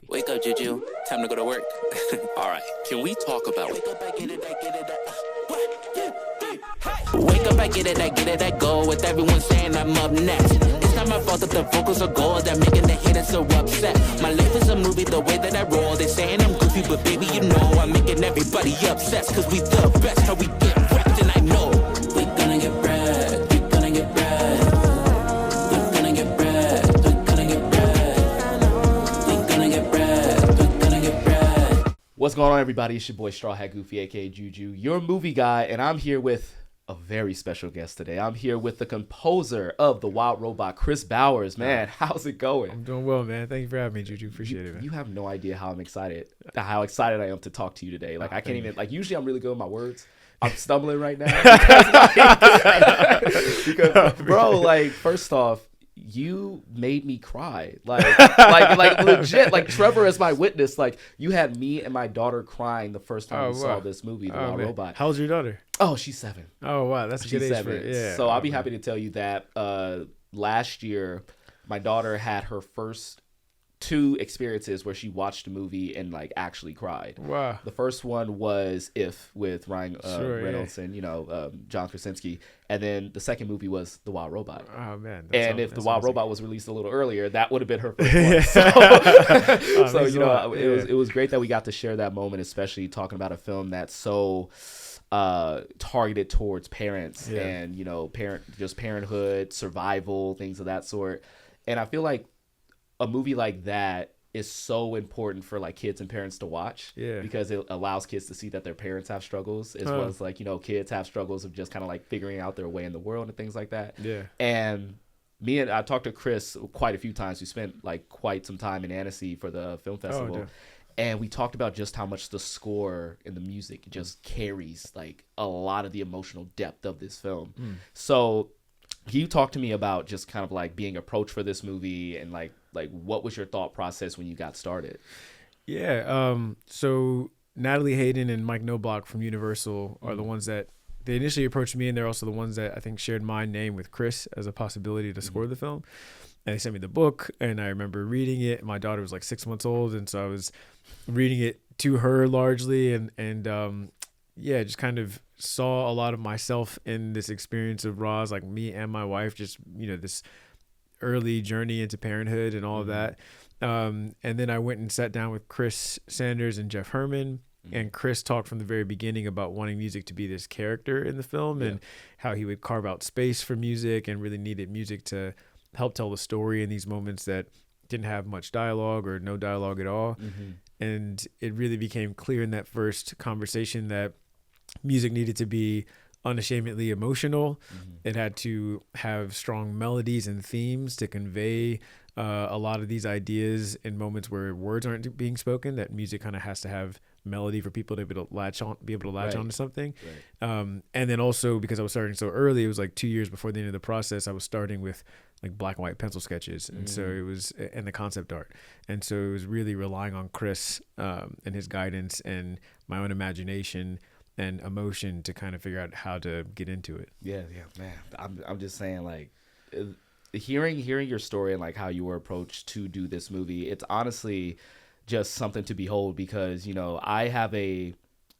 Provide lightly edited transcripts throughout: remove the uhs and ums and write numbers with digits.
Wake up, Juju. Time to go to work. All right, can we talk about wake up, I get it, I get it, wake up, I get it, I go with everyone saying I'm up next. It's not my fault that the vocals are gold, that making the haters so upset. My life is a movie, the way that I roll. They saying I'm goofy, but baby, you know I'm making everybody upset. Cause we the best, how we get wrecked, and I know we gonna get bread, we gonna get bread. We're gonna get bread, we're gonna get bread. We're gonna get bread, we're gonna get bread. What's going on, everybody? It's your boy Straw Hat Goofy, aka Juju, your movie guy, and I'm here with a very special guest today. I'm here with the composer of The Wild Robot, Kris Bowers. Man, how's it going? I'm doing well, man. Thank you for having me, Juju. Appreciate it, man. You have no idea how excited I am to talk to you today. Like, I can't even, like, usually I'm really good with my words. I'm stumbling right now. because, bro, like, first off, you made me cry, like legit. Like, Trevor is my witness. Like, you had me and my daughter crying the first time we saw this movie, The Wild Robot. How old's your daughter? Oh, she's 7. Oh, wow, that's a good age for it. Yeah. So I'll be happy to tell you that last year, my daughter had her first 2 experiences where she watched a movie and like actually cried. Wow. The first one was If with Ryan Reynolds yeah. and John Krasinski, and then the second movie was The Wild Robot. Oh man! And if The Wild Robot was released a little earlier, that would have been her first one. So it was great that we got to share that moment, especially talking about a film that's so targeted towards parents and parenthood, survival, things of that sort. And I feel like a movie like that is so important for like kids and parents to watch because it allows kids to see that their parents have struggles as well as like, kids have struggles of just kind of like figuring out their way in the world and things like that. Yeah. And I talked to Kris quite a few times. We spent like quite some time in Annecy for the film festival. And we talked about just how much the score and the music just carries like a lot of the emotional depth of this film. So you talked to me about just kind of like being approached for this movie and like what was your thought process when you got started? Yeah. So Natalie Hayden and Mike Knobloch from Universal are the ones that they initially approached me, and they're also the ones that I think shared my name with Kris as a possibility to score the film. And they sent me the book, and I remember reading it. My daughter was like 6 months old, and so I was reading it to her largely, and just kind of saw a lot of myself in this experience of Roz, like me and my wife, just, this early journey into parenthood and all of that. And then I went and sat down with Chris Sanders and Jeff Herman, and Kris talked from the very beginning about wanting music to be this character in the film and how he would carve out space for music and really needed music to help tell the story in these moments that didn't have much dialogue or no dialogue at all. And it really became clear in that first conversation that music needed to be unashamedly emotional. It had to have strong melodies and themes to convey a lot of these ideas in moments where words aren't being spoken. That music kind of has to have melody for people to be able to latch onto something. And then also, because I was starting so early, it was like 2 years before the end of the process, I was starting with like black and white pencil sketches, and so it was, and the concept art, and so it was really relying on Kris and his guidance and my own imagination and emotion to kind of figure out how to get into it. Yeah, man. I'm just saying, like, hearing your story and like how you were approached to do this movie, it's honestly just something to behold because, I have a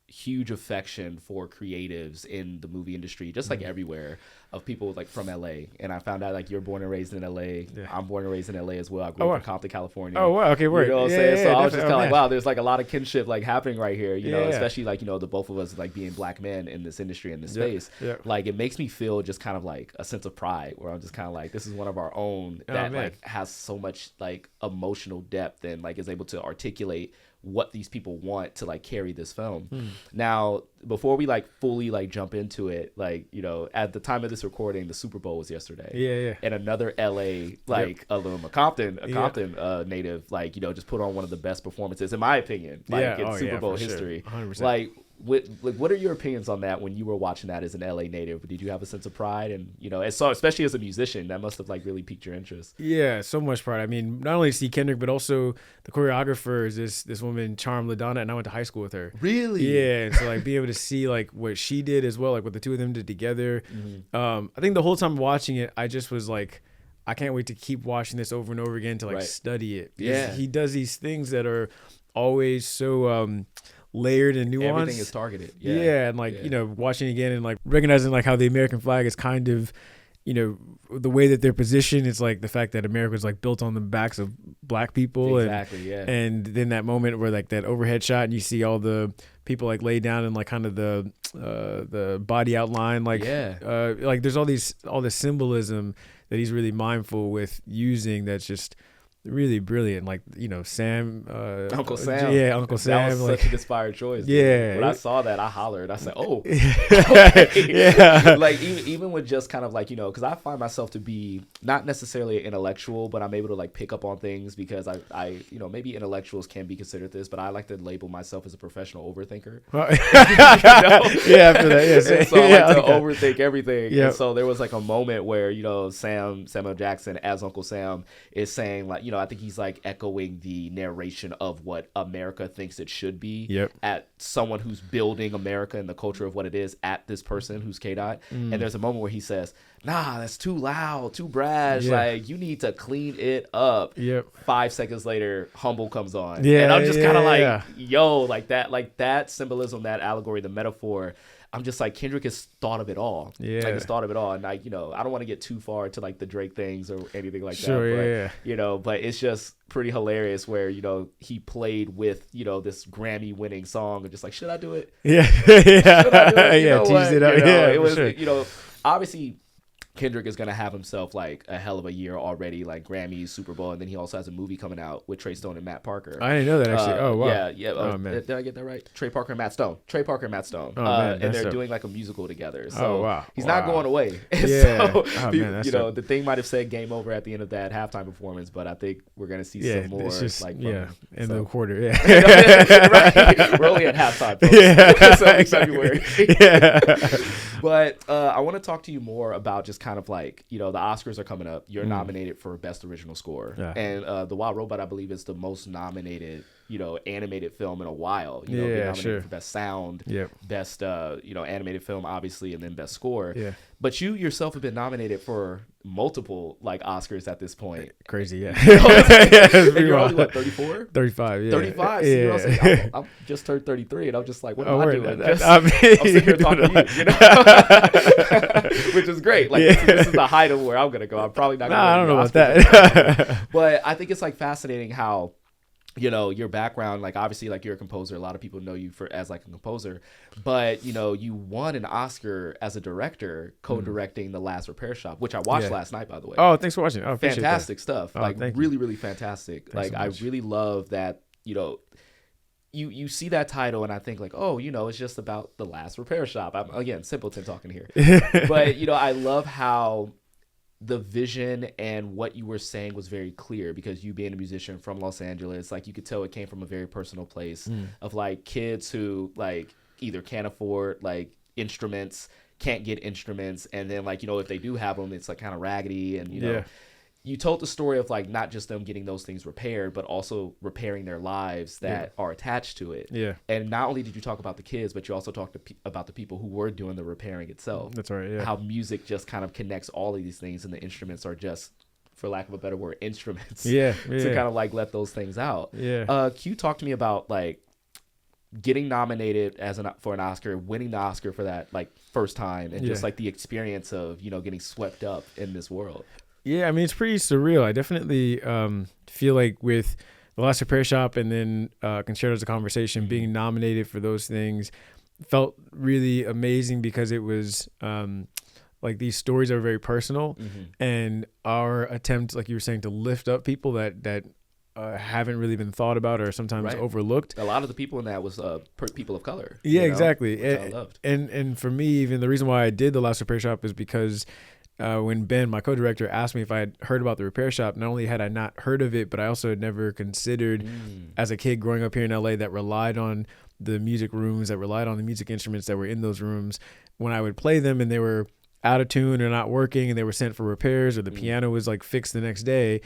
huge affection for creatives in the movie industry, just like everywhere, of people like from LA. And I found out like you're born and raised in LA. I'm born and raised in LA as well. I grew up in Compton, California. Oh wow, okay, word. You know what I'm saying? So I was just kind of like, wow, there's like a lot of kinship like happening right here, especially like, the both of us like being black men in this industry, in this space. Like it makes me feel just kind of like a sense of pride where I'm just kind of like, this is one of our own that like has so much like emotional depth and like is able to articulate what these people want to like carry this film. Now, before we like fully like jump into it, like, at the time of this recording, the Super Bowl was yesterday. And another LA, like a Compton native, like, just put on one of the best performances, in my opinion, like in Super Bowl history. Sure. 100%. Like, what are your opinions on that when you were watching that as an LA native? Did you have a sense of pride? And, so especially as a musician, that must have like really piqued your interest. Yeah, so much pride. I mean, not only see Kendrick, but also the choreographer is this woman, Charm LaDonna, and I went to high school with her. Really? Yeah, and so like being able to see like what she did as well, like what the two of them did together. I think the whole time watching it, I just was like I can't wait to keep watching this over and over again to like study it. Because he does these things that are always so layered and nuanced. Everything is targeted. And like watching again and like recognizing like how the American flag is kind of, the way that they're positioned is like the fact that America is like built on the backs of black people. And then that moment where like that overhead shot and you see all the people like laid down in like kind of the body outline, like like there's all this symbolism that he's really mindful with using that's just really brilliant. Like, Sam, Uncle Sam. Yeah, Uncle Sam. That was like, such an inspired choice. Yeah. When I saw that, I hollered. I said, oh. Yeah. Like, even with just kind of like, because I find myself to be not necessarily an intellectual, but I'm able to like pick up on things because I maybe intellectuals can be considered this, but I like to label myself as a professional overthinker. Yeah, after that. Yeah. And so I like to overthink everything. Yep. And so there was like a moment where, Samuel Jackson as Uncle Sam is saying like, I think he's like echoing the narration of what America thinks it should be at someone who's building America and the culture of what it is at this person who's K-Dot. And there's a moment where he says, nah, that's too loud, too brash. Like, you need to clean it up. 5 seconds later, Humble comes on. And I'm just kind of like, yo, like that symbolism, that allegory, the metaphor. I'm just like, Kendrick has thought of it all. Like, he's thought of it all. And like, I don't want to get too far into like the Drake things or anything like that. But, but it's just pretty hilarious where, he played with, this Grammy winning song and just like, should I do it? Should I do it? Teased it up. It was, obviously Kendrick is going to have himself like a hell of a year already, like Grammys, Super Bowl, and then he also has a movie coming out with Trey Stone and Matt Parker. I didn't know that actually. Oh, wow. Yeah. Oh, man. Did I get that right? Trey Parker and Matt Stone. Oh, man, and they're doing like a musical together. So oh, wow. He's not going away. Yeah. So, man, the thing might have said game over at the end of that halftime performance, but I think we're going to see some more. It's just, like in the quarter. Right. We're only at halftime, folks. So February. But I want to talk to you more about just kind of like, the Oscars are coming up. You're nominated for Best Original Score. And The Wild Robot, I believe, is the most nominated, animated film in a while. Being nominated for Best Sound, Best, animated film, obviously, and then Best Score. But you yourself have been nominated for multiple like Oscars at this point. Crazy, yeah. And you're only what, 34? 35, yeah. 35. Yeah. So, I'm just turned 33, and I'm just like, what am I doing? I'm sitting here talking to you, which is great. Like this is the height of where I'm gonna go. I'm probably not. I don't know about that. But I think it's like fascinating how, your background, like obviously like you're a composer. A lot of people know you as like a composer, but you won an Oscar as a director, co-directing The Last Repair Shop, which I watched last night, by the way. Oh, thanks for watching. Oh, fantastic stuff. Oh, like really, really fantastic. Thanks like so I really love that, you see that title and I think like, oh, it's just about The Last Repair Shop. I'm again simpleton talking here. But I love how the vision and what you were saying was very clear, because you being a musician from Los Angeles, like you could tell it came from a very personal place of like kids who like either can't afford like instruments, can't get instruments, and then like if they do have them, it's like kind of raggedy. And you told the story of like not just them getting those things repaired, but also repairing their lives that are attached to it. And not only did you talk about the kids, but you also talked about the people who were doing the repairing itself. That's right. Yeah. How music just kind of connects all of these things, and the instruments are just, for lack of a better word, instruments. To kind of like let those things out. Q, talk to me about like getting nominated for an Oscar, winning the Oscar for that like first time, and just like the experience of getting swept up in this world. Yeah, I mean, it's pretty surreal. I definitely feel like with The Last Repair Shop and then Concertos of Conversation, being nominated for those things felt really amazing, because it was like these stories are very personal, and our attempt, like you were saying, to lift up people that haven't really been thought about or sometimes overlooked. A lot of the people in that was people of color. Exactly. Which I loved. And for me, even the reason why I did The Last Repair Shop is because when Ben, my co-director, asked me if I had heard about the repair shop, not only had I not heard of it, but I also had never considered as a kid growing up here in LA that relied on the music rooms, that relied on the music instruments that were in those rooms. When I would play them and they were out of tune or not working and they were sent for repairs, or the piano was like fixed the next day,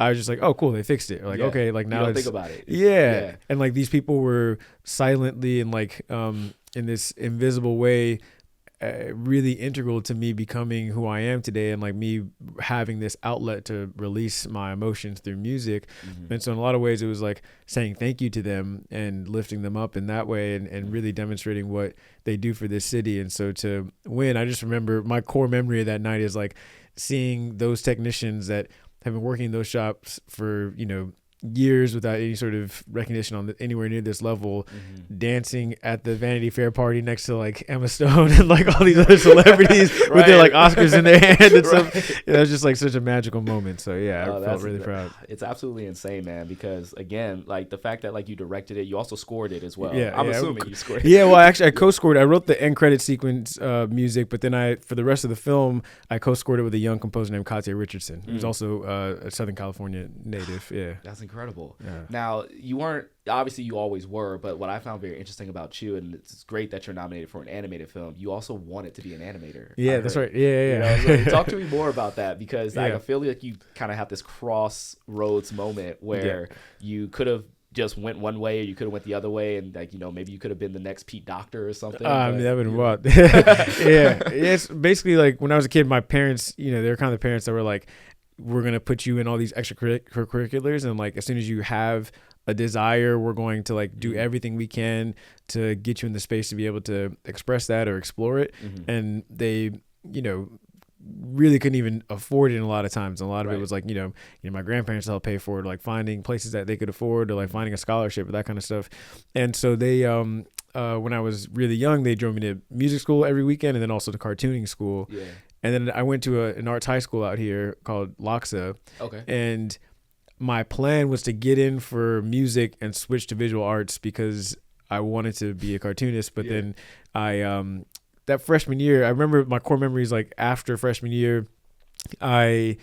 I was just like, oh, cool, they fixed it. Or like, okay, like now you don't think about it. And like these people were silently and like in this invisible way really integral to me becoming who I am today, and like me having this outlet to release my emotions through music. And so in a lot of ways it was like saying thank you to them and lifting them up in that way, and really demonstrating what they do for this city. And so to win, I just remember my core memory of that night is like seeing those technicians that have been working in those shops for, you know, years without any sort of recognition on anywhere near this level, dancing at the Vanity Fair party next to like Emma Stone and like all these other celebrities with their like Oscars in their hand and stuff. It was just like such a magical moment. So yeah, I felt really proud. It's absolutely insane, man, because again, like the fact that like you directed it, you also scored it as well. Yeah, I'm assuming you scored it. Yeah, well, actually I co-scored. I wrote the end credit sequence music, but then for the rest of the film, I co-scored it with a young composer named Katya Richardson, who's also a Southern California native. Yeah, that's incredible. Yeah. Now, you weren't, obviously you always were, but what I found very interesting about you, and it's great that you're nominated for an animated film, you also wanted to be an animator. Yeah, that's right. Yeah. You know, so talk to me more about that, because I feel like you kind of have this crossroads moment where you could have just went one way, or you could have went the other way, and like, you know, maybe you could have been the next Pete Docter or something. I mean, that would have what? Yeah, it's basically like when I was a kid, my parents, you know, they're kind of the parents that were like, we're going to put you in all these extracurriculars, and like as soon as you have a desire, we're going to like do everything we can to get you in the space to be able to express that or explore it. And they, you know, really couldn't even afford it a lot of times. And a lot of it was like, you know, my grandparents helped pay for it, like finding places that they could afford, or like finding a scholarship or that kind of stuff. And so they when I was really young, they drove me to music school every weekend, and then also to cartooning school. And then I went to an arts high school out here called Loxa. And my plan was to get in for music and switch to visual arts because I wanted to be a cartoonist. But then that freshman year, I remember my core memories, like after freshman year, I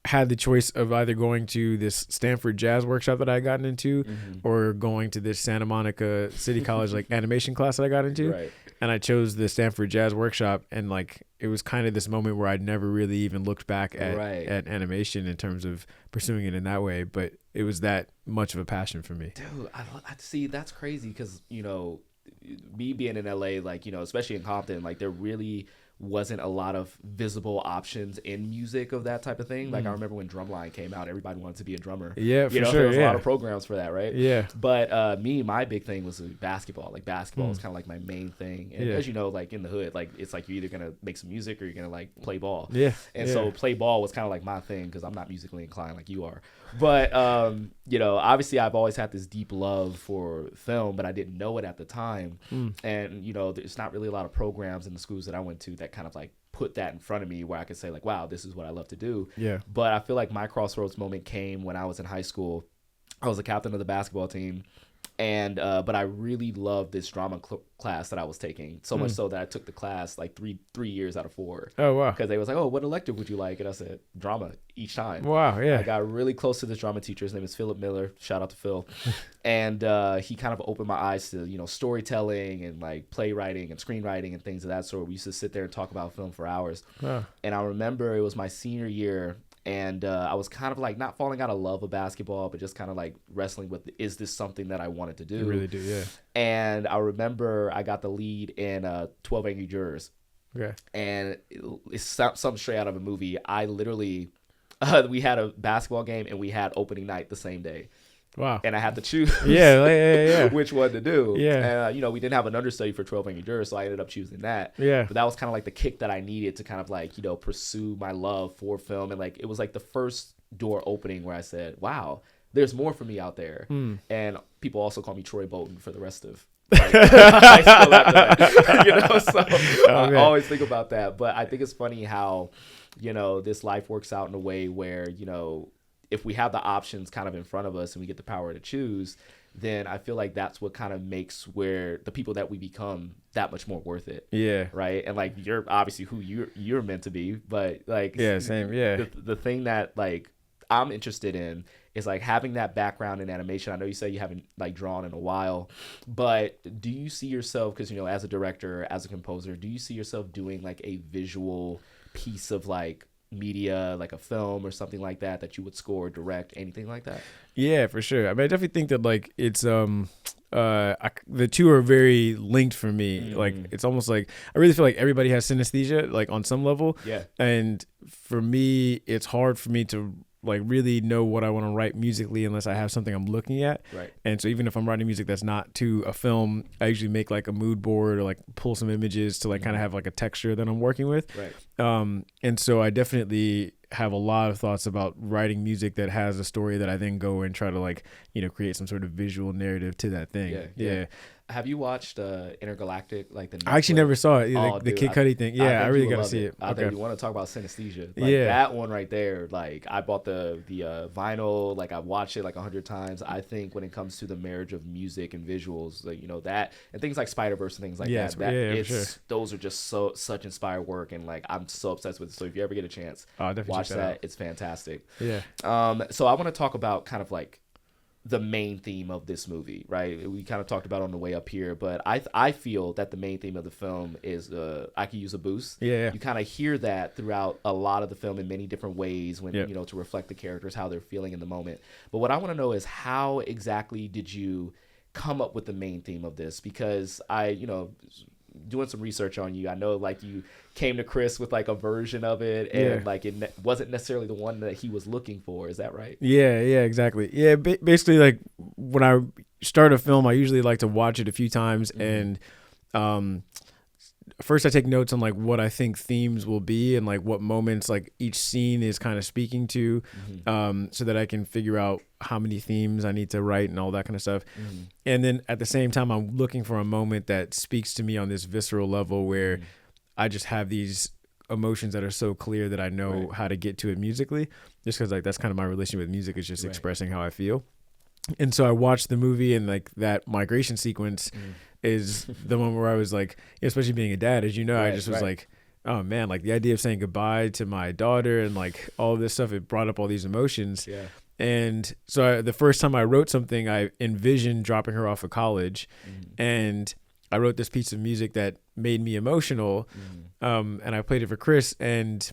had the choice of either going to this Stanford jazz workshop that I had gotten into, or going to this Santa Monica City College like animation class that I got into. And I chose the Stanford jazz workshop, and like it was kind of this moment where I'd never really even looked back at animation in terms of pursuing it in that way, but it was that much of a passion for me. Dude, I see, that's crazy, because, you know, me being in LA, like, you know, especially in Compton, like there really wasn't a lot of visible options in music of that type of thing. Like I remember when Drumline came out, everybody wanted to be a drummer. Yeah, for you know, sure. There was a lot of programs for that, right? Yeah. But my big thing was basketball. Like basketball was kind of like my main thing. And as you know, like in the hood, like it's like you're either gonna make some music or you're gonna like play ball. And so play ball was kind of like my thing, because I'm not musically inclined like you are. But you know, obviously I've always had this deep love for film, but I didn't know it at the time. And you know, there's not really a lot of programs in the schools that I went to that kind of like put that in front of me where I could say like, wow, this is what I love to do. But I feel like my crossroads moment came when I was in high school. I was the captain of the basketball team, and but I really loved this drama class that I was taking, so much so that I took the class like three years out of 4. Oh wow. Because they was like, oh, what elective would you like? And I said drama each time. Wow. Yeah. I got really close to this drama teacher. His name is Philip Miller. Shout out to Phil. And he kind of opened my eyes to, you know, storytelling and like playwriting and screenwriting and things of that sort. We used to sit there and talk about film for hours. And I remember it was my senior year, and I was kind of like not falling out of love with basketball, but just kind of like wrestling with, is this something that I wanted to do? You really do, yeah. And I remember I got the lead in 12 Angry Jurors. Okay. And it's something straight out of a movie. I literally, we had a basketball game and we had opening night the same day. Wow. And I had to choose which one to do. Yeah. And, you know, we didn't have an understudy for 12 Angry Jurors, so I ended up choosing that. Yeah. But that was kind of like the kick that I needed to kind of like, you know, pursue my love for film. And like, it was like the first door opening where I said, wow, there's more for me out there. And people also call me Troy Bolton for the rest of like, high school after that. You know, so I always think about that. But I think it's funny how, you know, this life works out in a way where, you know, if we have the options kind of in front of us and we get the power to choose, then I feel like that's what kind of makes where the people that we become that much more worth it. Yeah. Right. And like, you're obviously who you're meant to be, but like, same. Yeah. The thing that like I'm interested in is like having that background in animation. I know you said you haven't like drawn in a while, but do you see yourself, because, you know, as a director, as a composer, do you see yourself doing like a visual piece of like media, like a film or something like that you would score, direct, anything like that? Yeah, for sure. I mean, I definitely think that like it's the two are very linked for me. Like it's almost like I really feel like everybody has synesthesia, like on some level. Yeah. And for me, it's hard for me to like really know what I want to write musically unless I have something I'm looking at. Right. And so even if I'm writing music that's not to a film, I usually make like a mood board or like pull some images to like kind of have like a texture that I'm working with. Right. And so I definitely have a lot of thoughts about writing music that has a story that I then go and try to like, create some sort of visual narrative to that thing. Yeah. Have you watched Intergalactic? Like the I actually never saw it. Oh, the dude, Kid Cudi thing. Yeah, I really got to see it. I think you want to talk about synesthesia. Like Yeah. that one right there. Like I bought the vinyl. Like I watched it like 100 times. I think when it comes to the marriage of music and visuals, like that and things like Spider-Verse and things like that. Those are just such inspired work, and like I'm so obsessed with it. So if you ever get a chance, watch that. It's fantastic. Yeah. So I want to talk about kind of like the main theme of this movie, right? We kind of talked about it on the way up here, but I feel that the main theme of the film is I Could Use a Boost. Yeah. You kind of hear that throughout a lot of the film in many different ways when, to reflect the characters, how they're feeling in the moment. But what I want to know is how exactly did you come up with the main theme of this? Because doing some research on you, I know like you came to Kris with like a version of it, and like it wasn't necessarily the one that he was looking for. Is that right? Yeah, exactly. Yeah, basically like when I start a film, I usually like to watch it a few times, and first I take notes on like what I think themes will be and like what moments like each scene is kind of speaking to, so that I can figure out how many themes I need to write and all that kind of stuff. And then at the same time, I'm looking for a moment that speaks to me on this visceral level where I just have these emotions that are so clear that I know how to get to it musically, just because like that's kind of my relationship with music, is just expressing how I feel. And so I watched the movie, and like that migration sequence is the one where I was like, especially being a dad, as you know, I just was like, oh man, like the idea of saying goodbye to my daughter and like all of this stuff, it brought up all these emotions. Yeah. And so the first time I wrote something, I envisioned dropping her off of college, and I wrote this piece of music that made me emotional. And I played it for Kris, and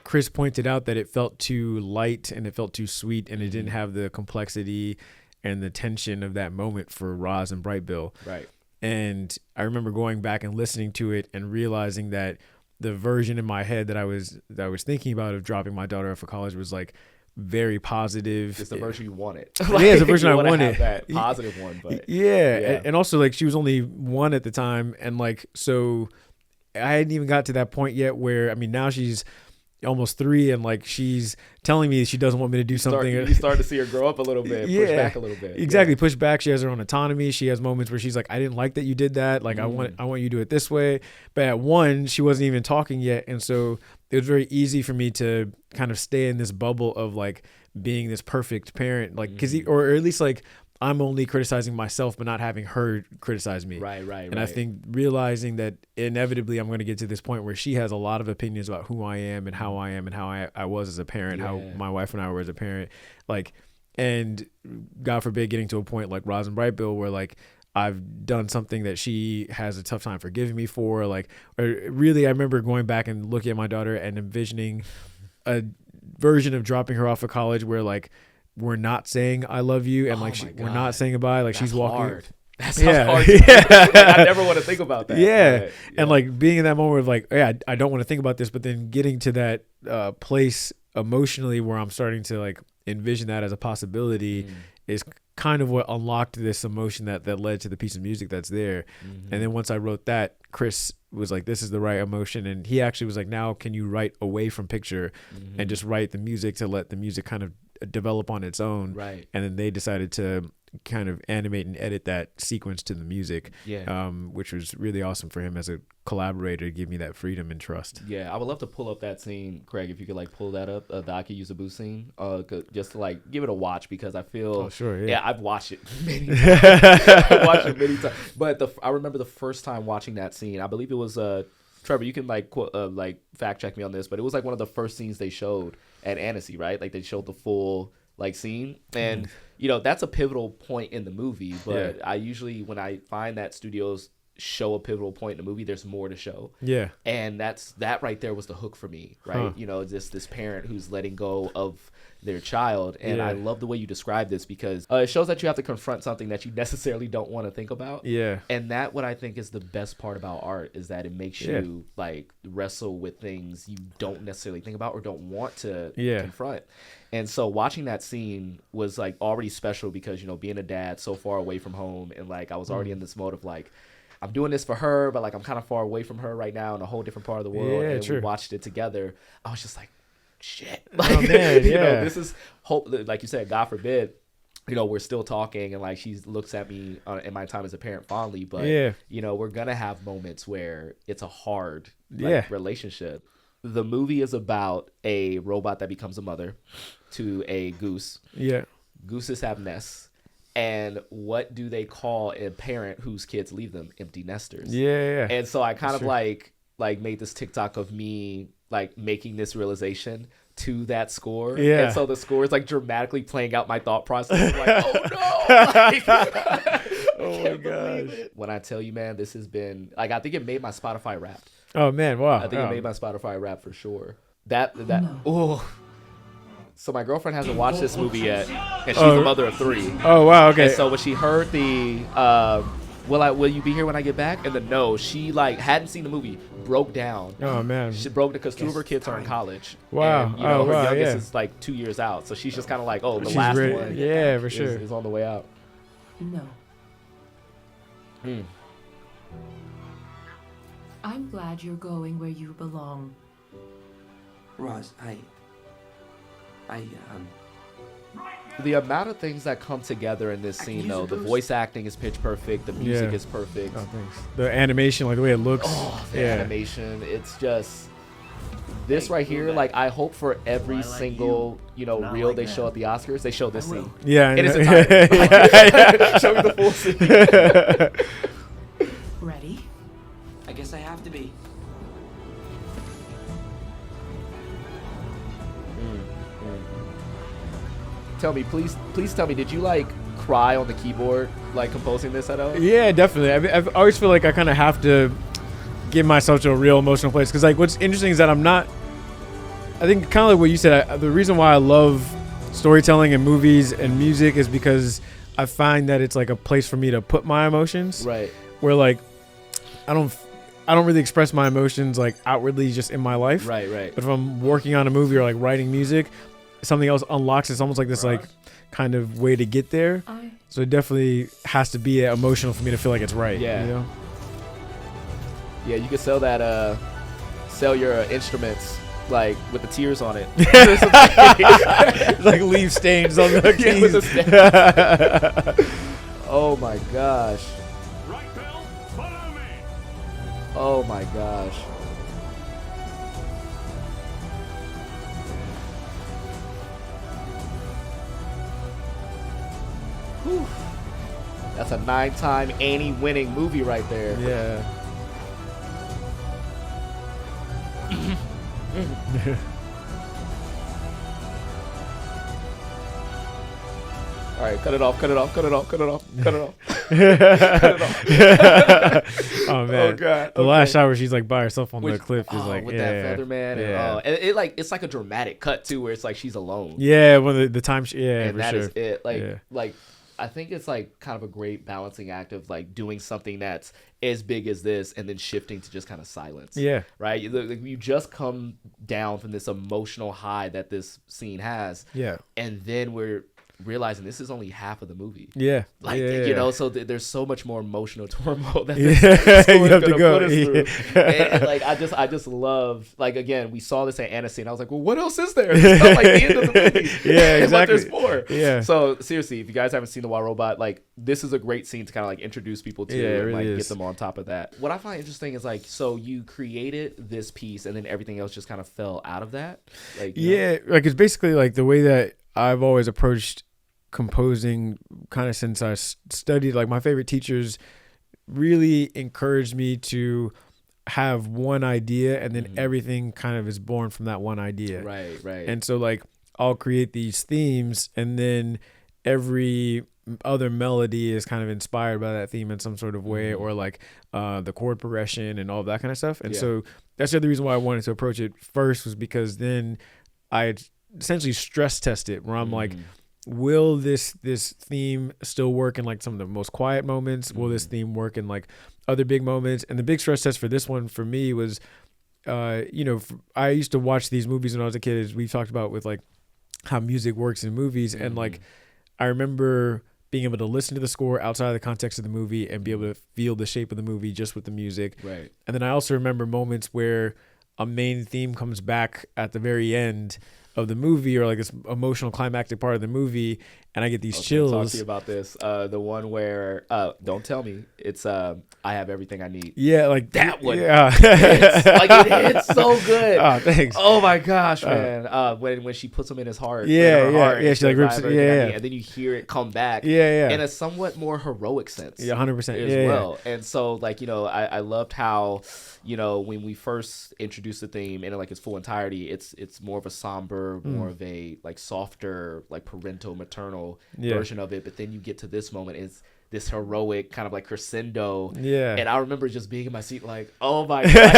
Kris pointed out that it felt too light and it felt too sweet, and it didn't have the complexity and the tension of that moment for Roz and Bright Bill. Right. And I remember going back and listening to it and realizing that the version in my head that I was thinking about of dropping my daughter off for college was like very positive. It's the version you wanted. Like, yeah, it's the version I wanted. That positive one, but yeah. And also like she was only 1 at the time, and like so I hadn't even got to that point yet where, I mean, now she's almost 3, and like she's telling me she doesn't want me to do something. You start to see her grow up a little bit, push back a little bit. Exactly, push back. She has her own autonomy. She has moments where she's like, I didn't like that you did that. Like I want you to do it this way. But at 1, she wasn't even talking yet, and so it was very easy for me to kind of stay in this bubble of like being this perfect parent, like because or at least like I'm only criticizing myself, but not having her criticize me. Right. And I think realizing that inevitably I'm going to get to this point where she has a lot of opinions about who I am and how I was as a parent, how my wife and I were as a parent, like, and God forbid getting to a point like Roz and Bright Bill where like I've done something that she has a tough time forgiving me for, like, or really I remember going back and looking at my daughter and envisioning a version of dropping her off of college where like we're not saying I love you, and like we're not saying goodbye, like that's she's walking hard. That sounds hard. Like, I never want to think about that. Yeah. And like being in that moment of like, I don't want to think about this, but then getting to that place emotionally where I'm starting to like envision that as a possibility is kind of what unlocked this emotion that led to the piece of music that's there. And then once I wrote that, Kris was like, this is the right emotion, and he actually was like, now can you write away from picture and just write the music to let the music kind of develop on its own. Right. And then they decided to kind of animate and edit that sequence to the music, which was really awesome for him as a collaborator to give me that freedom and trust. Yeah, I would love to pull up that scene, Craig, if you could like pull that up, the I Could Use a Boost scene, just to like give it a watch, because I feel I've watched it many times. But I remember the first time watching that scene, I believe it was Trevor, you can like fact check me on this, but it was like one of the first scenes they showed at Annecy, right? Like they showed the full like scene, and you know that's a pivotal point in the movie. But I usually, when I find that studios show a pivotal point in the movie, there's more to show. Yeah. And that right there was the hook for me, right? You know, just this parent who's letting go of their child. And I love the way you describe this, because it shows that you have to confront something that you necessarily don't want to think about. Yeah. And that, what I think is the best part about art, is that it makes you like wrestle with things you don't necessarily think about or don't want to confront. And so watching that scene was like already special, because, you know, being a dad so far away from home, and like I was already in this mode of like, I'm doing this for her, but like I'm kind of far away from her right now in a whole different part of the world. And we watched it together. I was just like, shit. Like, oh, man, you know, this is hope. Like you said, God forbid, you know, we're still talking, and like she looks at me in my time as a parent fondly, but you know, we're gonna have moments where it's a hard relationship. The movie is about a robot that becomes a mother to a goose. Yeah. Gooses have nests. And what do they call a parent whose kids leave them? Empty nesters. Yeah. And so I kind of like made this TikTok of me like making this realization to that score. Yeah. And so the score is like dramatically playing out my thought process. I'm like, oh no. Oh my gosh. When I tell you, man, this has been like, I think it made my Spotify Wrapped. Oh man, wow. I think it made my Spotify Wrapped for sure. Oh. So my girlfriend hasn't watched this movie yet, and she's a mother of 3. Oh wow, okay. And so when she heard the will you be here when I get back? And the no, she like hadn't seen the movie, broke down. Oh man. She broke because 2 of her kids are in college. Wow. And, you know, her youngest is like 2 years out. So she's just kind of like, oh, the last one. Yeah, for sure. Is on the way out. No. I'm glad you're going where you belong. Roz, the amount of things that come together in this scene, though, the voice acting is pitch perfect, the music is perfect. Oh, thanks. The animation, like the way it looks. Oh, the animation, it's just this right here. Like, I hope for every single, you know, reel they show at the Oscars, they show this scene. Yeah, in its entirety. Show me the full scene. Ready? I guess I have to be. Tell me, please tell me, did you like cry on the keyboard like composing this at all? Yeah, definitely. I always feel like I kind of have to give myself to a real emotional place, because like what's interesting is that I'm not, I think kind of like what you said, the reason why I love storytelling and movies and music is because I find that it's like a place for me to put my emotions. Right. Where like I don't really express my emotions like outwardly just in my life. Right. But if I'm working on a movie or like writing music, something else unlocks. It's almost like this like kind of way to get there. So it definitely has to be emotional for me to feel like it's right. Yeah. You know? Yeah, you could sell that sell your instruments like with the tears on it. Like leaf stains on the keys. With the oh my gosh. Right, Bill, follow me. Oh my gosh. Whew. That's a 9-time Annie winning movie right there. Yeah. All right, cut it off. Oh man. Oh god. The last shot where she's like by herself on the cliff is like with that feather man. And it like it's like a dramatic cut too, where it's like she's alone. Yeah, when the time. And that is it. Like I think it's like kind of a great balancing act of like doing something that's as big as this and then shifting to just kind of silence. Yeah. Right? You just come down from this emotional high that this scene has. Yeah. And then we're realizing this is only half of the movie. Yeah. Like, you know, so there's so much more emotional turmoil that this story is going to put us through. And like, I just love, like, again, we saw this at Annecy, and I was like, well, what else is there? It's not like the end of the movie. Yeah, exactly. What there's more. Yeah. So seriously, if you guys haven't seen The Wild Robot, like, this is a great scene to kind of like introduce people to and really like get them on top of that. What I find interesting is like, so you created this piece and then everything else just kind of fell out of that. Like, yeah, like it's basically like the way that I've always approached composing kind of since I studied. Like my favorite teachers really encouraged me to have one idea and then everything kind of is born from that one idea. Right. And so like I'll create these themes and then every other melody is kind of inspired by that theme in some sort of way, or like the chord progression and all of that kind of stuff. And so that's the other reason why I wanted to approach it first, was because then I essentially stress test it, where I'm like, will this theme still work in like some of the most quiet moments? Will this theme work in like other big moments? And the big stress test for this one for me was, I used to watch these movies when I was a kid, as we talked about with like how music works in movies. And like, I remember being able to listen to the score outside of the context of the movie and be able to feel the shape of the movie just with the music. Right. And then I also remember moments where a main theme comes back at the very end of the movie, or like this emotional climactic part of the movie, and I get these chills. Talk to you about this. The one where don't tell me it's I have everything I need. Yeah, like that one. Yeah, it hits so good. Oh, thanks. Oh my gosh, man. When she puts him in his heart. Yeah, heart, yeah. She like rips it. Yeah, and then you hear it come back. Yeah. In a somewhat more heroic sense. Yeah, 100%. As well. And so like, I loved how, when we first introduced the theme in like its full entirety, it's more of a somber, more of a like softer, like parental, maternal version of it. But then you get to this moment, is this heroic kind of like crescendo. Yeah. And I remember just being in my seat like, oh my God.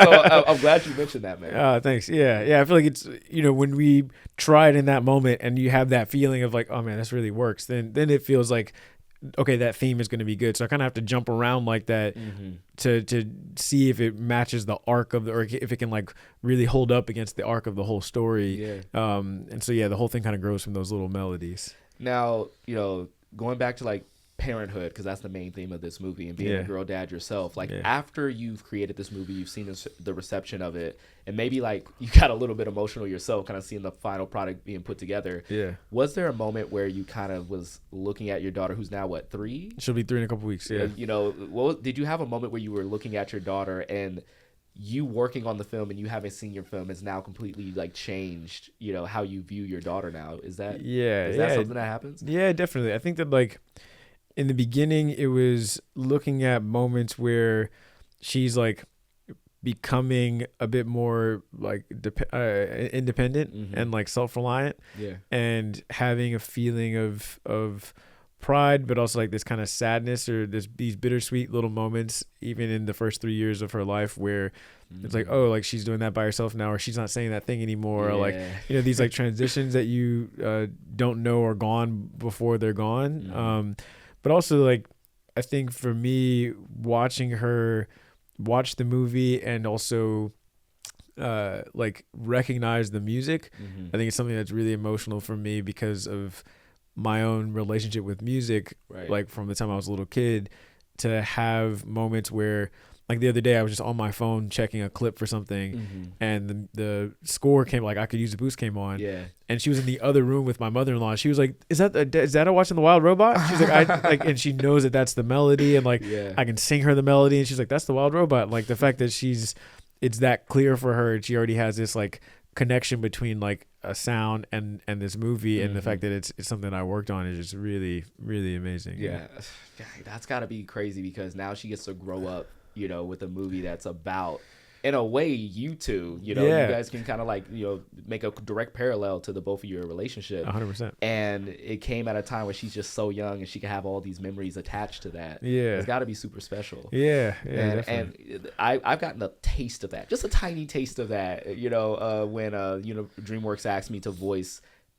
So I'm glad you mentioned that, man. Thanks. Yeah. I feel like it's, when we try it in that moment and you have that feeling of like, oh man, this really works, then it feels like, okay, that theme is going to be good. So I kind of have to jump around like that to see if it matches the arc of or if it can like really hold up against the arc of the whole story. Yeah. And so the whole thing kind of grows from those little melodies. Now, going back to like Parenthood, because that's the main theme of this movie, and being a girl dad yourself, like after you've created this movie, you've seen the reception of it, and maybe like you got a little bit emotional yourself, kind of seeing the final product being put together. Yeah. Was there a moment where you kind of was looking at your daughter, who's now what, 3? She'll be 3 in a couple weeks. Yeah. Did you have a moment where you were looking at your daughter and you working on the film and you having seen your film has now completely like changed, how you view your daughter now? Is that something that happens? Yeah, definitely. I think that like in the beginning, it was looking at moments where she's like becoming a bit more like independent and like self-reliant, and having a feeling of pride, but also like this kind of sadness or these bittersweet little moments, even in the first 3 years of her life, where it's like, oh, like she's doing that by herself now, or she's not saying that thing anymore, or like these like transitions that you don't know are gone before they're gone. But also, like, I think for me, watching her watch the movie and also like recognize the music, I think it's something that's really emotional for me because of my own relationship with music, like from the time I was a little kid, to have moments where, like the other day, I was just on my phone checking a clip for something, and the score came, like I Could Use the Boost came on, and she was in the other room with my mother-in-law. She was like, "Is that a Watching the Wild Robot?" She's like, and she knows that that's the melody, and like I can sing her the melody, and she's like, "That's the Wild Robot." Like the fact that it's that clear for her, and she already has this like connection between like a sound and this movie, and the fact that it's something I worked on is just really, really amazing. Yeah, that's got to be crazy, because now she gets to grow up, with a movie that's about, in a way, you two, you guys can kind of like, make a direct parallel to the both of your relationship. 100%. And it came at a time where she's just so young and she can have all these memories attached to that. Yeah. It's got to be super special. Yeah. And I've gotten a taste of that, just a tiny taste of that, when, DreamWorks asked me to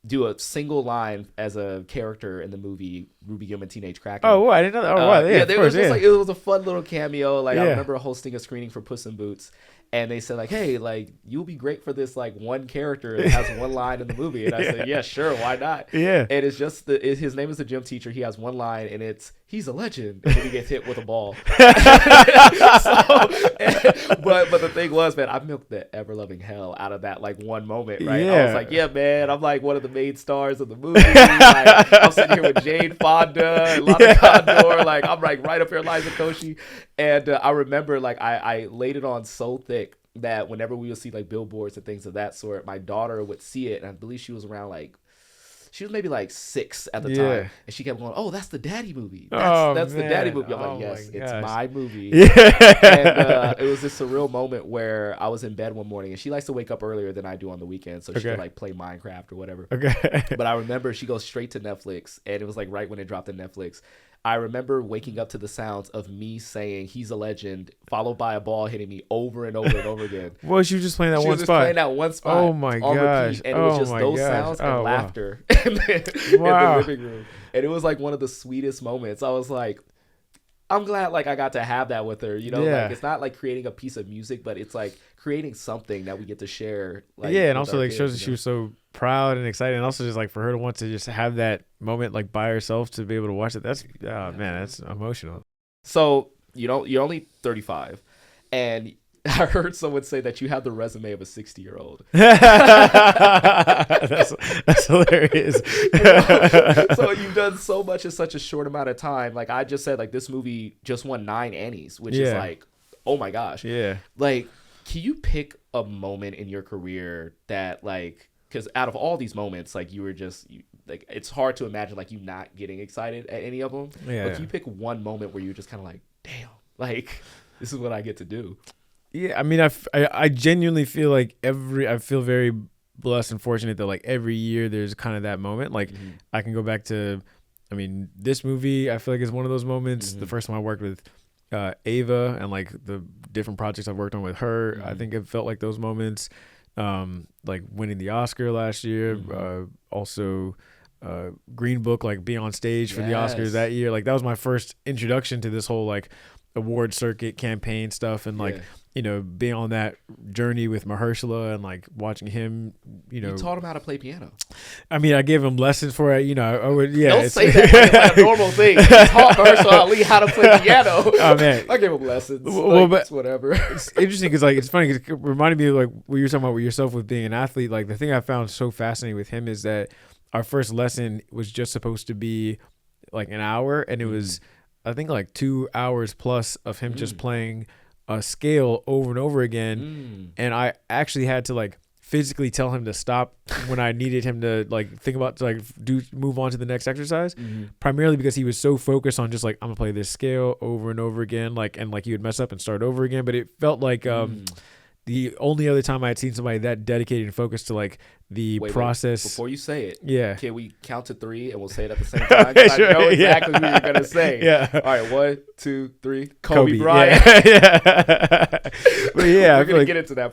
do a single line as a character in the movie Ruby Gilman Teenage Kraken. Oh, I didn't know that. Oh, wow. Yeah, it was just like, it was a fun little cameo. Like I remember hosting a screening for Puss in Boots, and they said like, "Hey, like you'll be great for this like one character that has one line in the movie." And I said, "Yeah, sure, why not?" Yeah. And it's just his name is a gym teacher. He has one line, and it's "He's a legend," and then he gets hit with a ball. But the thing was, man, I milked the ever loving hell out of that like one moment, right? I was like, yeah, man, I'm like one of the main stars of the movie. Like, I'm sitting here with Jane Fonda and Lana Condor, like I'm like right up here, Liza Koshy, and I remember like I laid it on so thick that whenever we would see like billboards and things of that sort, my daughter would see it, and I believe she was around like she was maybe like 6 at the Yeah. time, and she kept going, "Oh, that's the daddy movie. Oh, That's the daddy man. movie." I'm Oh, like, "Yes, my it's gosh. my movie." Yeah. And it was this surreal moment where I was in bed one morning, and she likes to wake up earlier than I do on the weekend, so she Okay. could like play Minecraft or whatever. Okay. But I remember she goes straight to Netflix, and it was like right when it dropped to Netflix. I remember waking up to the sounds of me saying "He's a legend," followed by a ball hitting me over and over and over again. Well, she was just playing that She one was just spot. playing that one spot. Oh my on gosh. repeat, and it was Oh just my those gosh. sounds and Oh, wow. laughter in the Wow. living room, and it was like one of the sweetest moments. I was like, I'm glad like I got to have that with her. You know, Yeah. like it's not like creating a piece of music, but it's like creating something that we get to share. Like, Yeah, and with also our like kids, shows that you she know? was so proud and excited, and also just like for her to want to just have that moment like by herself to be able to watch it. That's man, that's emotional. So you're only 35, and I heard someone say that you have the resume of a 60-year-old. That's hilarious. So you've done so much in such a short amount of time. Like I just said, like this movie just won 9 Annies, which is Yeah. like, oh my gosh. Yeah. Like, can you pick a moment in your career that like, because out of all these moments, like you were just like, it's hard to imagine like you not getting excited at any of them. Yeah. But can you pick one moment where you're just kind of like, damn, like this is what I get to do. Yeah, I mean, I genuinely feel like I feel very blessed and fortunate that like every year there's kind of that moment. Like I can go back to, I mean, this movie I feel like is one of those moments. The first time I worked with Ava and like the different projects I've worked on with her, I think it felt like those moments. Like winning the Oscar last year, also Green Book, like being on stage for the Oscars Yes. that year. Like that was my first introduction to this whole like award circuit campaign stuff, and like Yeah. you know, being on that journey with Mahershala and like watching him, you know, You taught him how to play piano. I mean, I gave him lessons for it, you know, I would, yeah. Don't say that like it's like a normal thing. You taught Mahershala Ali how to play piano. Oh, man. I gave him lessons. Well, Like, but- it's whatever. It's interesting because like it's funny 'cause it reminded me of like what you were talking about with yourself with being an athlete. Like the thing I found so fascinating with him is that our first lesson was just supposed to be like an hour, and it was I think like 2 hours plus of him just playing a scale over and over again, and I actually had to like physically tell him to stop when I needed him to like think about to like move on to the next exercise, primarily because he was so focused on just like I'm gonna play this scale over and over again, like, and like he would mess up and start over again. But it felt like the only other time I had seen somebody that dedicated and focused to like the Wait, process. before you say it, Yeah. can we count to 3 and we'll say it at the same time? 'Cause Sure, I know yeah. exactly who you're gonna say. Yeah. All right, 1, 2, 3. Kobe Kobe, Bryant. Yeah. But yeah, I We're feel gonna like, get into that.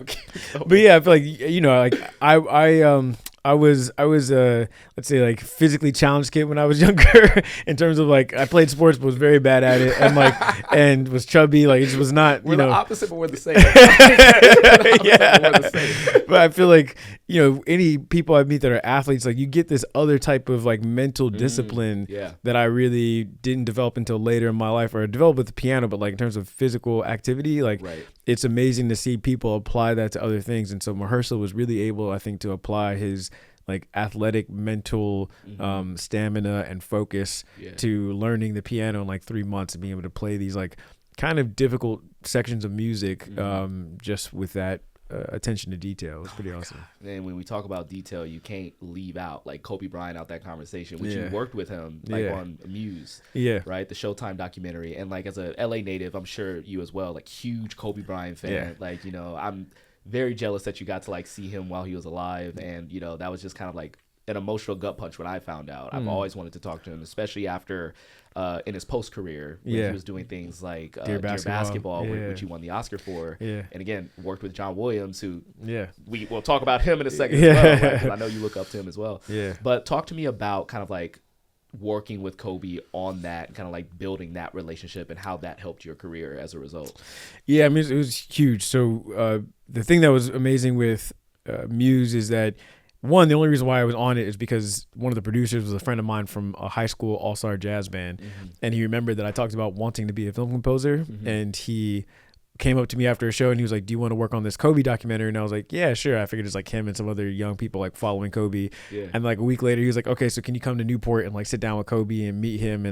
but yeah, I feel like, you know, like I was let's say like physically challenged kid when I was younger in terms of like I played sports but was very bad at it, and like and was chubby, like it just was not, We're you the know. opposite, but we're the same. Yeah. We're the same. But I feel like, you know, any people I meet that are athletes, like you get this other type of like mental discipline yeah. that I really didn't develop until later in my life, or develop with the piano, but like in terms of physical activity, like Right. it's amazing to see people apply that to other things. And so Mahershala was really able, I think, to apply his like athletic mental stamina and focus Yeah. to learning the piano in like 3 months and being able to play these like kind of difficult sections of music just with that attention to detail. It's pretty awesome. And when we talk about detail, you can't leave out like Kobe Bryant out that conversation, which Yeah. you worked with him like Yeah. on Muse, Yeah. right? The Showtime documentary. And like as a LA native, I'm sure you as well, like huge Kobe Bryant fan. Yeah. Like, you know, I'm very jealous that you got to like see him while he was alive. And, you know, that was just kind of like an emotional gut punch when I found out. I've always wanted to talk to him, especially after in his post career when Yeah. he was doing things like Dear Dear Basketball, Yeah. which he won the Oscar for. Yeah. And again, worked with John Williams, who Yeah. we'll talk about him in a second Yeah. as well, right? 'Cause I know you look up to him as well. Yeah. But talk to me about kind of like working with Kobe on that, kind of like building that relationship and how that helped your career as a result. Yeah, I mean, it was huge. So the thing that was amazing with Muse is that, one, the only reason why I was on it is because one of the producers was a friend of mine from a high school all-star jazz band. And he remembered that I talked about wanting to be a film composer. And he came up to me after a show and he was like, do you want to work on this Kobe documentary? And I was like, yeah, sure. I figured it's like him and some other young people like following Kobe. Yeah. And like a week later, he was like, okay, so can you come to Newport and like sit down with Kobe and meet him?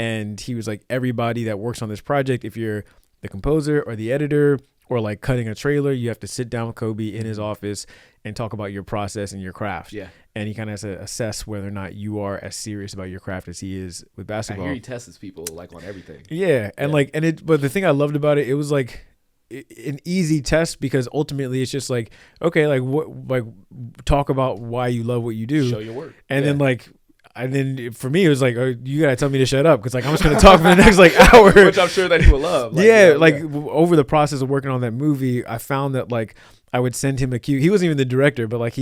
And he was like, everybody that works on this project, if you're the composer or the editor or like cutting a trailer, you have to sit down with Kobe in his office and talk about your process and your craft. Yeah. And he kind of has to assess whether or not you are as serious about your craft as he is with basketball. I hear he tests people like on everything. Yeah. And like, but the thing I loved about it, it was like an easy test because ultimately it's just like, okay, like what, like talk about why you love what you do. Show your work. And then like, and then for me, it was like, oh, you gotta tell me to shut up because like I'm just gonna talk for the next like hour, which I'm sure that he will love. Like, yeah, over the process of working on that movie, I found that like I would send him a cue. He wasn't even the director, but like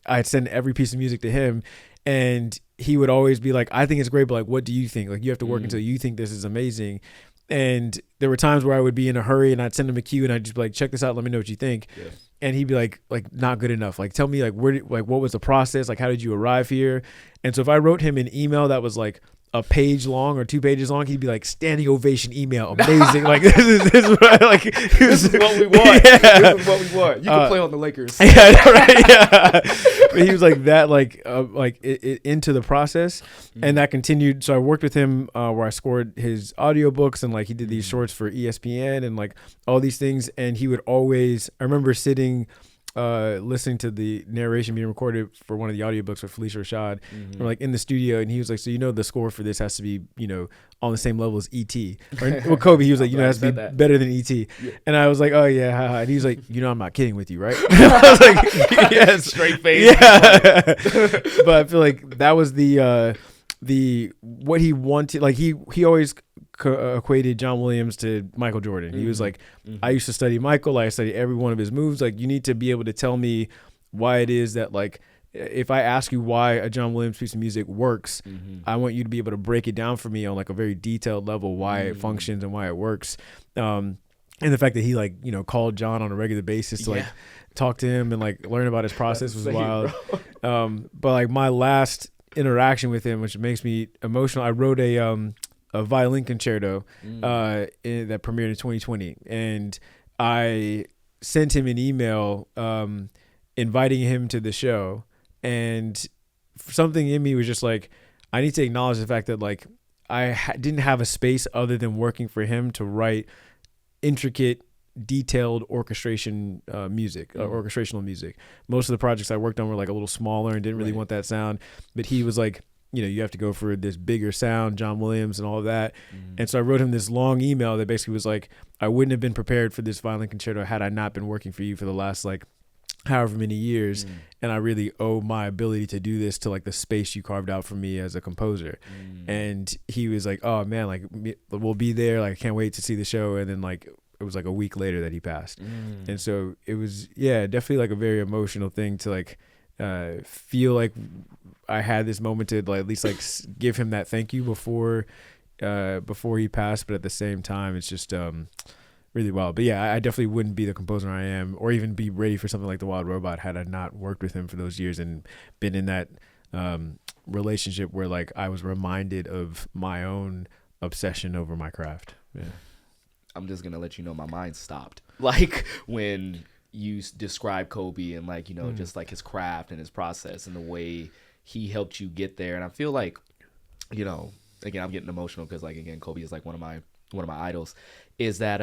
I'd send every piece of music to him, and he would always be like, "I think it's great, but like, what do you think? Like, you have to work until you think this is amazing." And there were times where I would be in a hurry and I'd send him a cue and I'd just be like, check this out, let me know what you think. Yeah. And he'd be like not good enough. Like, tell me like what was the process? Like, how did you arrive here? And so if I wrote him an email that was like a page long or 2 pages long, he'd be like, standing ovation email, amazing. Like this is what like this is what we want. Yeah. This is what we want. You can play on the Lakers. Yeah, right. Yeah. But he was like that, like into the process, and that continued. So I worked with him where I scored his audiobooks, and like he did these shorts for ESPN and like all these things. And he would always, I remember sitting listening to the narration being recorded for one of the audiobooks with Felicia Rashad. We're like in the studio, and he was like, so the score for this has to be on the same level as E.T. Or Kobe, he was like, it has to be better than E.T. Yeah. And I was like, oh yeah, haha. And he was like, I'm not kidding with you, right? I was like, yes, straight face. Yeah. But I feel like that was the what he wanted. Like he always equated John Williams to Michael Jordan. He was like, I used to study Michael. I studied every one of his moves. Like, you need to be able to tell me why it is that, like, if I ask you why a John Williams piece of music works, I want you to be able to break it down for me on like a very detailed level, why it functions and why it works. And the fact that he called John on a regular basis to like talk to him and like learn about his process was wild. But like my last interaction with him, which makes me emotional, I wrote a violin concerto that premiered in 2020, and I sent him an email inviting him to the show, and something in me was just like, I need to acknowledge the fact that like I didn't have a space other than working for him to write intricate, detailed orchestration music, orchestrational music. Most of the projects I worked on were like a little smaller and didn't really want that sound, but he was like, you have to go for this bigger sound, John Williams and all of that. And so I wrote him this long email that basically was like, I wouldn't have been prepared for this violin concerto had I not been working for you for the last like however many years. And I really owe my ability to do this to like the space you carved out for me as a composer. And he was like, oh man, like we'll be there. Like I can't wait to see the show. And then like, it was like a week later that he passed. And so it was, definitely like a very emotional thing to like feel like I had this moment to like at least like give him that thank you before he passed, but at the same time it's just really wild. But yeah, I definitely wouldn't be the composer I am or even be ready for something like The Wild Robot had I not worked with him for those years and been in that relationship where like I was reminded of my own obsession over my craft. Yeah. I'm just gonna let you know my mind stopped like when you describe Kobe and like just like his craft and his process and the way he helped you get there. And I feel like again I'm getting emotional because like again Kobe is like one of my idols. Is that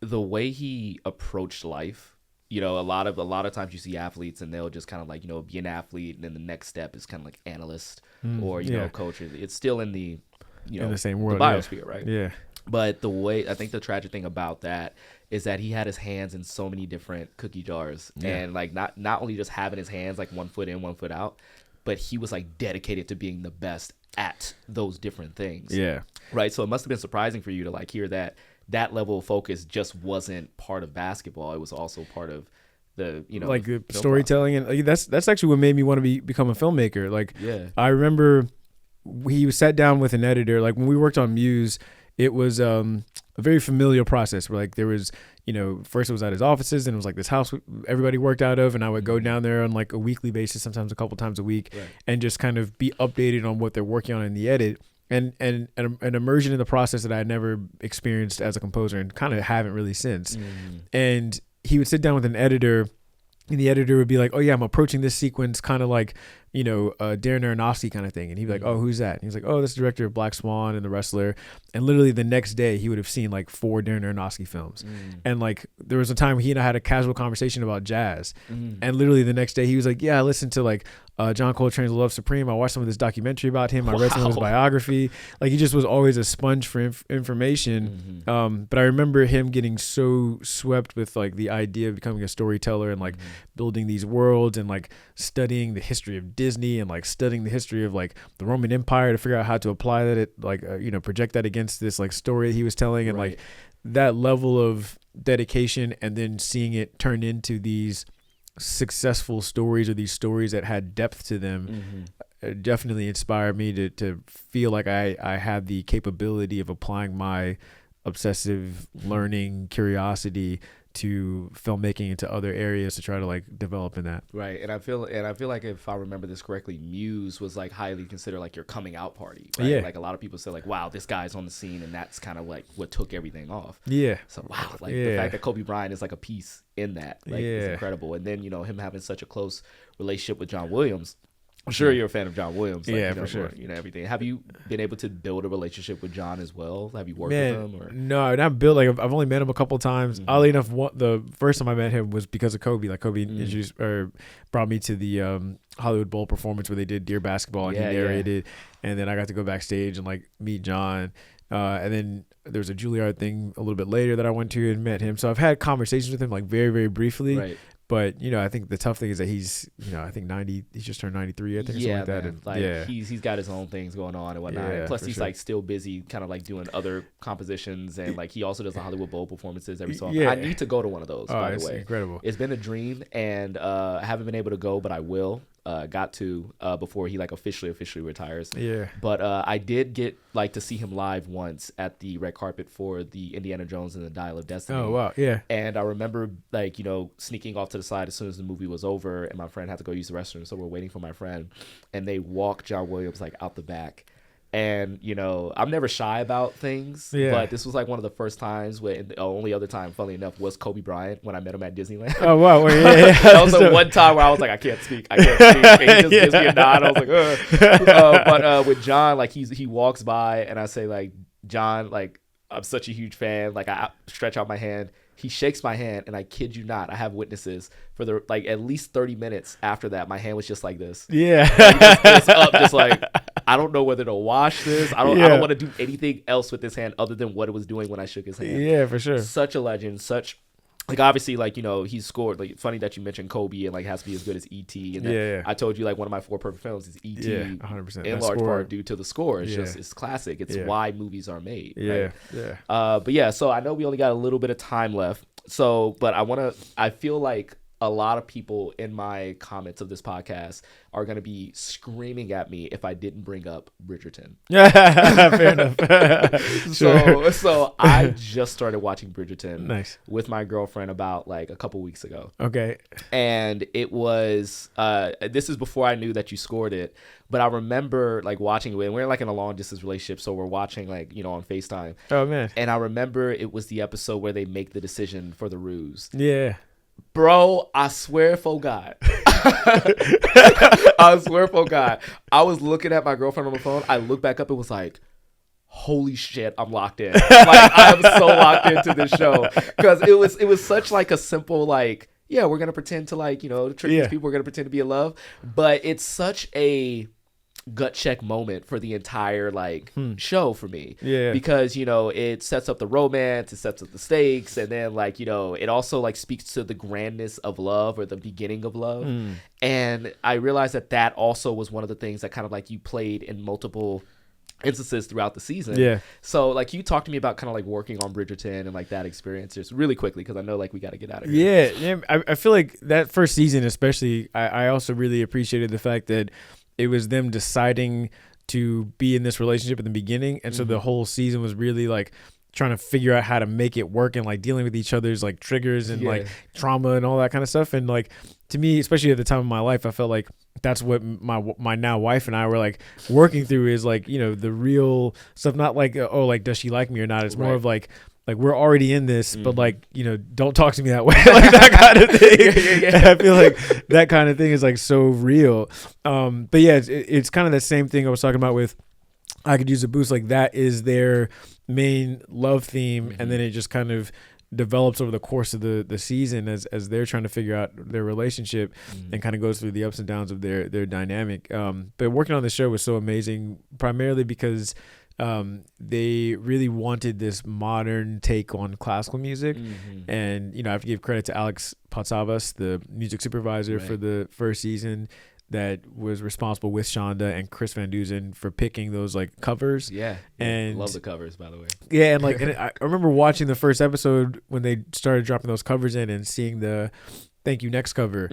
the way he approached life? A lot of times you see athletes and they'll just kind of like be an athlete, and then the next step is kind of like analyst or coach. It's still in the in the same world, the biosphere, right? Yeah. But the way I think the tragic thing about that is that he had his hands in so many different cookie jars, and like not only just having his hands like one foot in, one foot out, but he was like dedicated to being the best at those different things. Yeah. Right. So it must have been surprising for you to like hear that level of focus just wasn't part of basketball. It was also part of the like the storytelling process. And like, that's actually what made me want to become a filmmaker. Like I remember he sat down with an editor. Like when we worked on Muse, it was a very familiar process where like there was, first it was at his offices, and it was like this house everybody worked out of, and I would go down there on like a weekly basis, sometimes a couple times a week, and just kind of be updated on what they're working on in the edit, and an immersion in the process that I had never experienced as a composer and kind of haven't really since. And he would sit down with an editor, and the editor would be like, oh yeah, I'm approaching this sequence kind of like Darren Aronofsky kind of thing. And he'd be like, oh, who's that? And he's like, oh, this director of Black Swan and The Wrestler. And literally the next day he would have seen like 4 Darren Aronofsky films. And like there was a time he and I had a casual conversation about jazz. And literally the next day he was like, yeah, I listened to like John Coltrane's Love Supreme. I watched some of this documentary about him. I read some of his biography. Like he just was always a sponge for information. But I remember him getting so swept with like the idea of becoming a storyteller and like building these worlds and like studying the history of Disney and like studying the history of like the Roman Empire to figure out how to apply that project that against this like story that he was telling. And like that level of dedication and then seeing it turn into these successful stories or these stories that had depth to them definitely inspired me to feel like I had the capability of applying my obsessive learning curiosity to filmmaking into other areas to try to like develop in that. Right. And I feel like if I remember this correctly, Muse was like highly considered like your coming out party. Right? Yeah. Like a lot of people said like, wow, this guy's on the scene, and that's kind of like what took everything off. Yeah. So wow, like the fact that Kobe Bryant is like a piece in that, like is incredible. And then, him having such a close relationship with John Williams. I'm sure you're a fan of John Williams. Like, for sure. Everything. Have you been able to build a relationship with John as well? Have you worked with him? Or? No, not built. Like I've only met him a couple of times. Oddly enough, the first time I met him was because of Kobe. Like Kobe introduced or brought me to the Hollywood Bowl performance where they did Dear Basketball and he narrated, and then I got to go backstage and like meet John. And then there was a Juilliard thing a little bit later that I went to and met him. So I've had conversations with him like very, very briefly. Right. But I think the tough thing is that he's I think 90. He's just turned 93. I think. Yeah, or something like that. And, he's got his own things going on and whatnot. Yeah, Plus, he's sure. like still busy, kind of like doing other compositions, and like he also does the Hollywood Bowl performances every so often. Yeah. I need to go to one of those. By the way, incredible. It's been a dream, and I haven't been able to go, but I will. Got to before he like officially retires. Yeah. But I did get like to see him live once at the red carpet for the Indiana Jones and the Dial of Destiny. Oh wow, yeah. And I remember like sneaking off to the side as soon as the movie was over, and my friend had to go use the restroom, so we're waiting for my friend, and they walk John Williams like out the back. And I'm never shy about things, but this was like one of the first times when the only other time, funnily enough, was Kobe Bryant when I met him at Disneyland. Oh wow, yeah. That was the one time where I was like, I can't speak. And he just gives me a nod. I was like, ugh. But with John, like he walks by, and I say like, John, like I'm such a huge fan. Like I stretch out my hand. He shakes my hand, and I kid you not, I have witnesses for the like at least 30 minutes after that. My hand was just like this. Yeah. Just up, just like I don't know whether to wash this. I don't want to do anything else with this hand other than what it was doing when I shook his hand. Yeah, for sure. Such a legend. Such like obviously like he's scored. Like funny that you mentioned Kobe and like has to be as good as E.T. And then I told you like one of my 4 perfect films is E.T. Yeah, 100%. In large part due to the score. It's just it's classic. It's why movies are made. Yeah, right? But yeah, so I know we only got a little bit of time left. So, but I feel like a lot of people in my comments of this podcast are going to be screaming at me if I didn't bring up Bridgerton. Fair enough. Sure. So I just started watching Bridgerton with my girlfriend about like a couple weeks ago. Okay. And it was, this is before I knew that you scored it, but I remember like watching it, and we're like in a long distance relationship. So we're watching like, on FaceTime. Oh man. And I remember it was the episode where they make the decision for the ruse. Yeah. Bro, I swear for God. I swear for God. I was looking at my girlfriend on the phone. I looked back up. It was like, holy shit, I'm locked in. Like, I am so locked into this show. Because it was such like a simple, like, yeah, we're going to pretend to like, trick these people. We're going to pretend to be in love. But it's such a gut check moment for the entire like show for me, because it sets up the romance, it sets up the stakes, and then like it also like speaks to the grandness of love or the beginning of love. And I realized that also was one of the things that kind of like you played in multiple instances throughout the season. So like you talked to me about kind of like working on Bridgerton and like that experience just really quickly, because I know like we got to get out of here. I feel like that first season especially, I also really appreciated the fact that it was them deciding to be in this relationship in the beginning. And so the whole season was really like trying to figure out how to make it work and like dealing with each other's like triggers and like trauma and all that kind of stuff. And like, to me, especially at the time of my life, I felt like that's what my now wife and I were like working through, is like, the real stuff, not like, oh, like, does she like me or not? It's more of like, like we're already in this, but like, you know, don't talk to me that way. Like that kind of thing. I feel like that kind of thing is like so real. But yeah, it's kind of the same thing I was talking about with I Could Use a Boost. Like that is their main love theme, and then it just kind of develops over the course of the season as they're trying to figure out their relationship and kind of goes through the ups and downs of their dynamic. But working on the show was so amazing, primarily because they really wanted this modern take on classical music. And, you know, I have to give credit to Alex Patsavas, the music supervisor for the first season, that was responsible with Shonda and Chris Van Dusen for picking those like covers. Yeah. And love the covers, by the way. Yeah. And like, and I remember watching the first episode when they started dropping those covers in and seeing the Thank You Next cover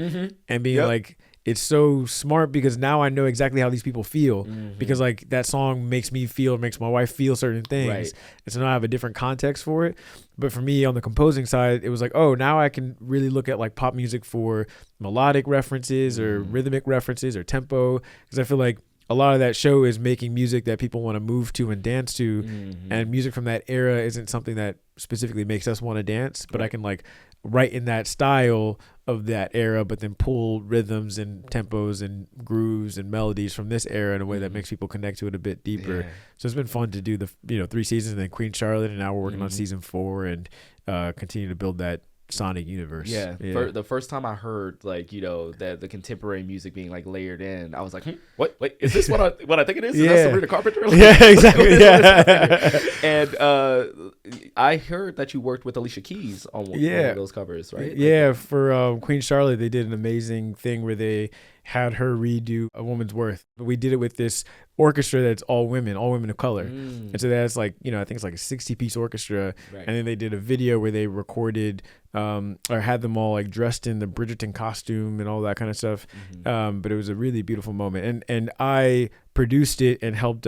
and being like, it's so smart because now I know exactly how these people feel because like that song makes me feel, makes my wife feel certain things. And so now I have a different context for it. But for me on the composing side, it was like, oh, now I can really look at like pop music for melodic references or rhythmic references or tempo. Because I feel like a lot of that show is making music that people want to move to and dance to. And music from that era isn't something that specifically makes us want to dance, but I can like write in that style of that era, but then pull rhythms and tempos and grooves and melodies from this era in a way that makes people connect to it a bit deeper. So it's been fun to do the 3 seasons and then Queen Charlotte, and now we're working on season 4 and continue to build that sonic universe. The first time I heard like, you know, that the contemporary music being like layered in, I was like, wait, is this what I think it is? Is that Sabrina Carpenter? Like, Exactly. And I heard that you worked with Alicia Keys on one of those covers, right? For Queen Charlotte, they did an amazing thing where they had her redo A Woman's Worth. We did it with this orchestra that's all women of color. And so that's like, you know, I think it's like a 60-piece orchestra. And then they did a video where they recorded or had them all like dressed in the Bridgerton costume and all that kind of stuff. But it was a really beautiful moment. And I produced it and helped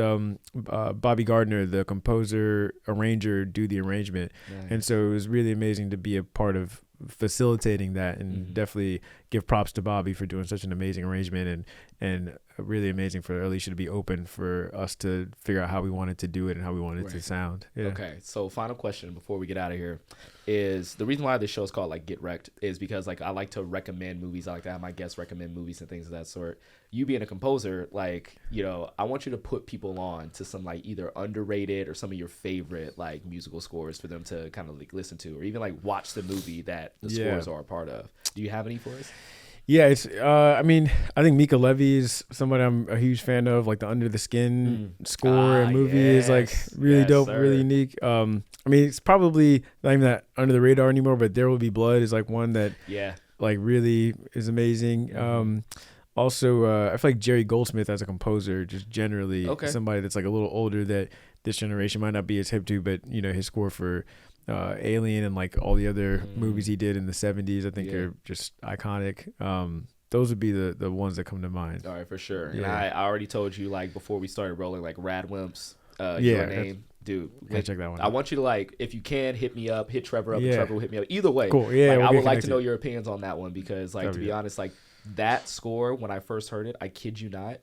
Bobby Gardner, the composer, arranger, do the arrangement. And so it was really amazing to be a part of facilitating that, and definitely give props to Bobby for doing such an amazing arrangement, and really amazing for Alicia to be open for us to figure out how we wanted to do it and how we wanted it to sound. Okay, so final question before we get out of here is the reason why this show is called like Get Wrecked is because like I like to recommend movies. I like to have my guests recommend movies and things of that sort. You being a composer, like, you know, I want you to put people on to some like either underrated or some of your favorite like musical scores for them to kind of like listen to, or even like watch the movie that the scores are a part of. Do you have any for us? Yeah, it's I mean, I think Mika Levy is somebody I'm a huge fan of. Like the Under the Skin score and movie is like really dope, really unique. I mean, it's probably not even that under the radar anymore, but There Will Be Blood is like one that like really is amazing. Also, I feel like Jerry Goldsmith as a composer, just generally somebody that's like a little older that this generation might not be as hip to, but you know, his score for Alien and like all the other movies he did in the 70s, I think are just iconic. Those would be the ones that come to mind. All right, for sure. And I already told you like before we started rolling, like Radwimp's Your Name. Dude, check that one out. I want you to like, if you can, hit me up, hit Trevor up, and Trevor will hit me up. Either way, cool. Yeah, like, I would like to know your opinions on that one because, like, to be honest, like that score when I first heard it, I kid you not,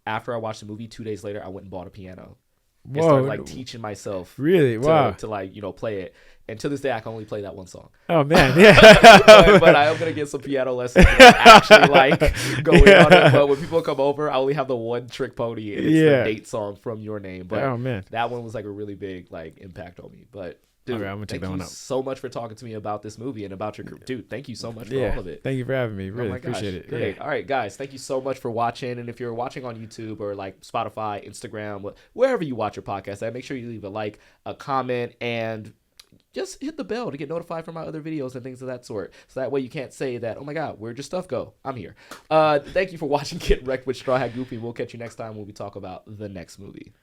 after I watched the movie, 2 days later, I went and bought a piano. And started like teaching myself to like, you know, play it. And to this day I can only play that one song. Oh man, but I am gonna get some piano lessons and actually like go in on it. But when people come over, I only have the one trick pony, and it's the date song from Your Name. But that one was like a really big like impact on me. But dude, I'm gonna take that one out. So much for talking to me about this movie and about your group. Dude, thank you so much for all of it. Thank you for having me. Really appreciate it. Great. All right, guys, thank you so much for watching. And if you're watching on YouTube or like Spotify, Instagram, wherever you watch your podcast at, make sure you leave a like, a comment, and just hit the bell to get notified for my other videos and things of that sort. So that way you can't say that, oh my God, where'd your stuff go? I'm here. Thank you for watching Get Wrecked with Straw Hat Goofy. We'll catch you next time when we talk about the next movie.